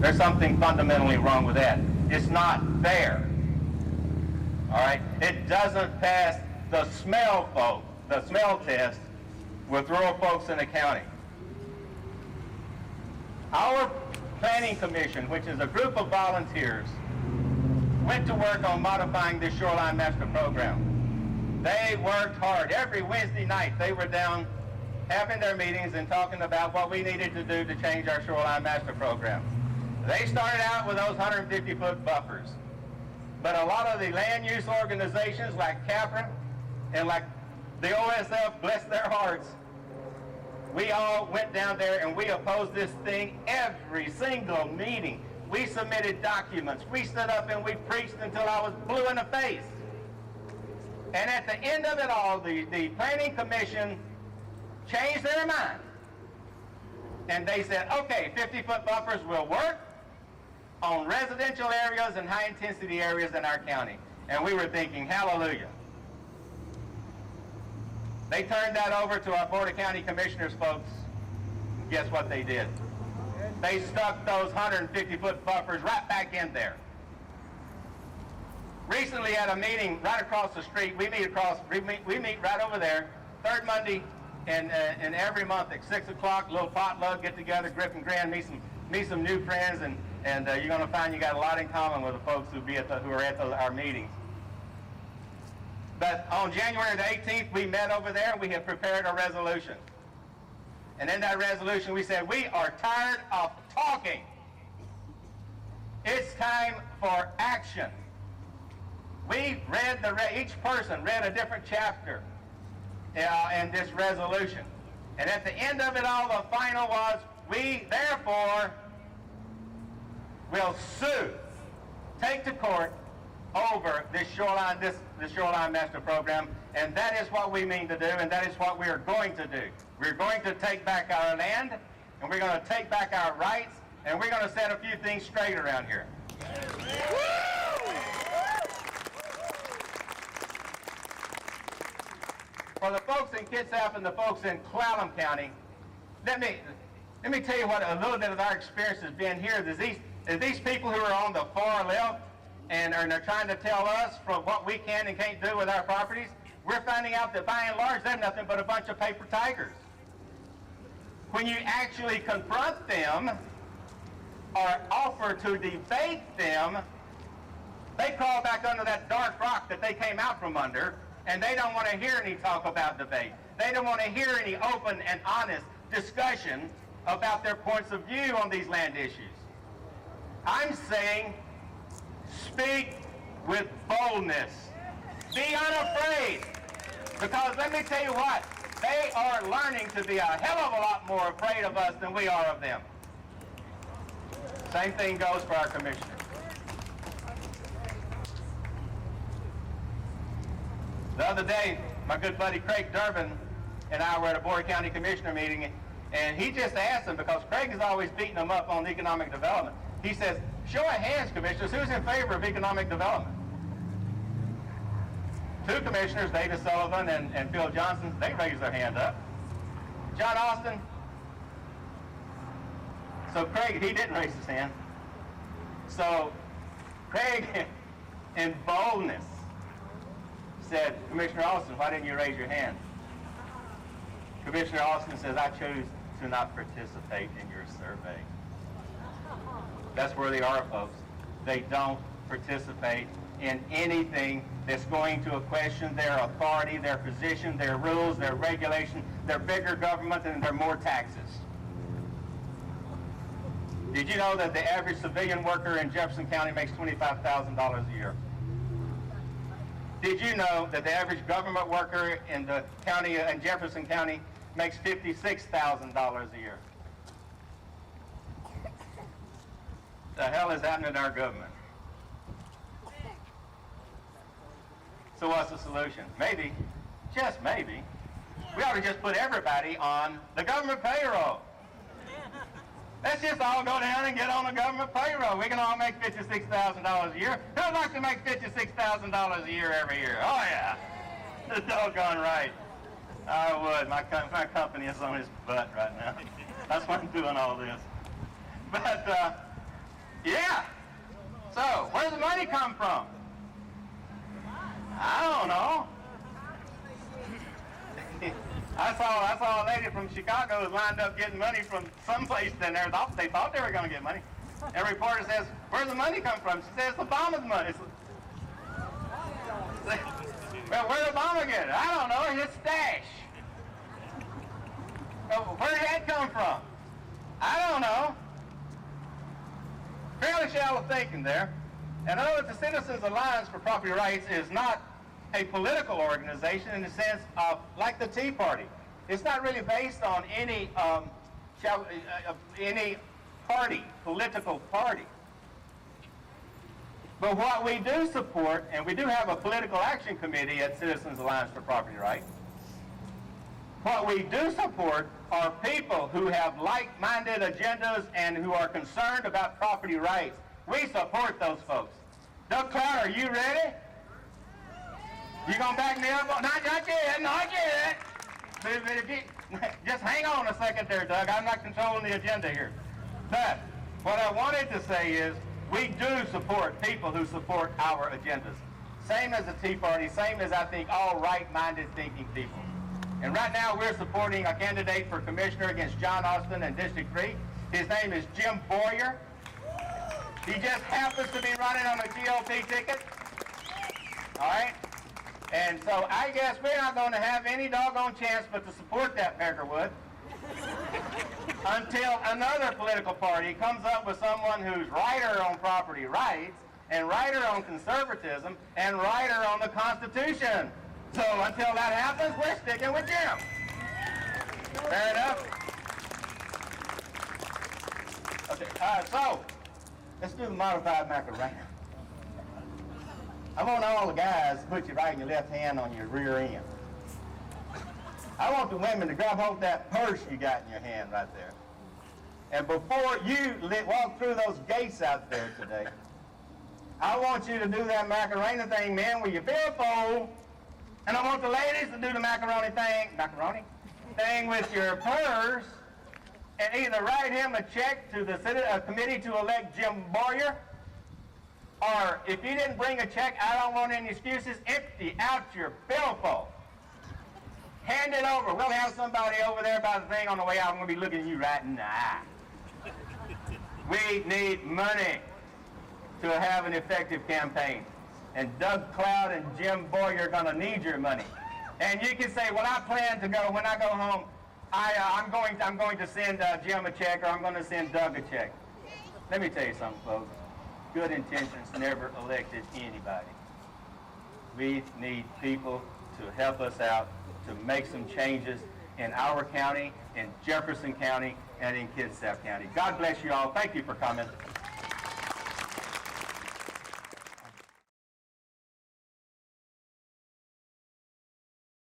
There's something fundamentally wrong with that. It's not fair. All right? It doesn't pass the smell test with rural folks in the county. Our Planning Commission, which is a group of volunteers, went to work on modifying this Shoreline Master Program. They worked hard. Every Wednesday night they were down having their meetings and talking about what we needed to do to change our Shoreline Master Program. They started out with those 150-foot buffers. But a lot of the land use organizations like CAPRA and like the OSF, bless their hearts, we all went down there and we opposed this thing every single meeting. We submitted documents. We stood up and we preached until I was blue in the face. And at the end of it all, the Planning Commission changed their mind. And they said, okay, 50-foot buffers will work on residential areas and high-intensity areas in our county. And we were thinking, hallelujah. They turned that over to our Board of County Commissioners folks. Guess what they did? They stuck those 150-foot buffers right back in there. Recently at a meeting right across the street, we meet right over there, third Monday and every month at 6 o'clock, little potluck, get together, grip and grin, meet some new friends, and you're going to find you got a lot in common with the folks who are at our meetings. But on January the 18th, we met over there and we had prepared a resolution. And in that resolution, we said, we are tired of talking. It's time for action. We read, each person read a different chapter in this resolution. And at the end of it all, the final was, we therefore will sue, take to court over this Shoreline Master Program, and that is what we mean to do, and that is what we are going to do. We're going to take back our land, and we're going to take back our rights, and we're going to set a few things straight around here. For the folks in Kitsap and the folks in Clallam County, let me tell you what a little bit of our experience has been here. There's these people who are on the far left, and they're trying to tell us from what we can and can't do with our properties. We're finding out that by and large, they're nothing but a bunch of paper tigers. When you actually confront them or offer to debate them, they crawl back under that dark rock that they came out from under, and they don't want to hear any talk about debate. They don't want to hear any open and honest discussion about their points of view on these land issues. I'm saying, speak with boldness. Be unafraid. Because let me tell you what, they are learning to be a hell of a lot more afraid of us than we are of them. Same thing goes for our commissioners. The other day, my good buddy Craig Durbin and I were at a Board of County Commissioner meeting, and he just asked them, because Craig is always beating them up on economic development. He says, show of hands, commissioners, who's in favor of economic development? Two commissioners, David Sullivan and Phil Johnson, they raised their hand up. John Austin. So Craig, he didn't raise his hand. So Craig, in boldness, said, Commissioner Austin, why didn't you raise your hand? Commissioner Austin says, I choose to not participate in your survey. That's where they are, folks. They don't participate in anything that's going to question their authority, their position, their rules, their regulation, their bigger government, and their more taxes. Did you know that the average civilian worker in Jefferson County makes $25,000 a year? Did you know that the average government worker in the county, in Jefferson County, makes $56,000 a year? The hell is happening in our government? So what's the solution? Maybe, just maybe, we ought to just put everybody on the government payroll. Let's just all go down and get on the government payroll. We can all make $56,000 a year. Who'd like to make $56,000 a year every year? Oh yeah, the doggone right. I would. My company is on his butt right now. That's why I'm doing all this. But Yeah. So, where's the money come from? I don't know. I saw a lady from Chicago who lined up getting money from someplace in there. They thought they were going to get money. And a reporter says, where's the money come from? She says, Obama's money. Well, where did Obama get it? I don't know. His stash. Where did that come from? I don't know. Fairly shallow thinking there. And I know that the Citizens Alliance for Property Rights is not a political organization in the sense of, like the Tea Party. It's not really based on any party, political party. But what we do support, and we do have a political action committee at Citizens Alliance for Property Rights, what we do support are people who have like-minded agendas and who are concerned about property rights. We support those folks. Doug Cloud, are you ready? You gonna back me up? Not yet, not yet. But if you, just hang on a second there, Doug. I'm not controlling the agenda here. But what I wanted to say is we do support people who support our agendas. Same as the Tea Party, same as I think all right-minded thinking people. And right now we're supporting a candidate for commissioner against John Austin in District 3. His name is Jim Boyer. He just happens to be running on a GOP ticket. All right? And so I guess we're not going to have any doggone chance but to support that Peckerwood until another political party comes up with someone who's righter on property rights and righter on conservatism and righter on the Constitution. So until that happens, we're sticking with Jim. Fair enough? Okay, so let's do the modified Macarena. I want all the guys to put your right and your left hand on your rear end. I want the women to grab hold of that purse you got in your hand right there. And before you walk through those gates out there today, I want you to do that Macarena thing, man, with your billfold. And I want the ladies to do the macaroni thing with your purse and either write him a check to the committee to elect Jim Boyer, or if you didn't bring a check, I don't want any excuses, empty out your billfold. Hand it over. We'll have somebody over there by the thing on the way out. I'm going to be looking at you right in the eye. We need money to have an effective campaign. And Doug Cloud and Jim Boyer are going to need your money. And you can say, well, I plan to go, when I go home, I'm going to send Jim a check, or I'm going to send Doug a check. Let me tell you something, folks. Good intentions never elected anybody. We need people to help us out, to make some changes in our county, in Jefferson County, and in Kitsap County. God bless you all. Thank you for coming.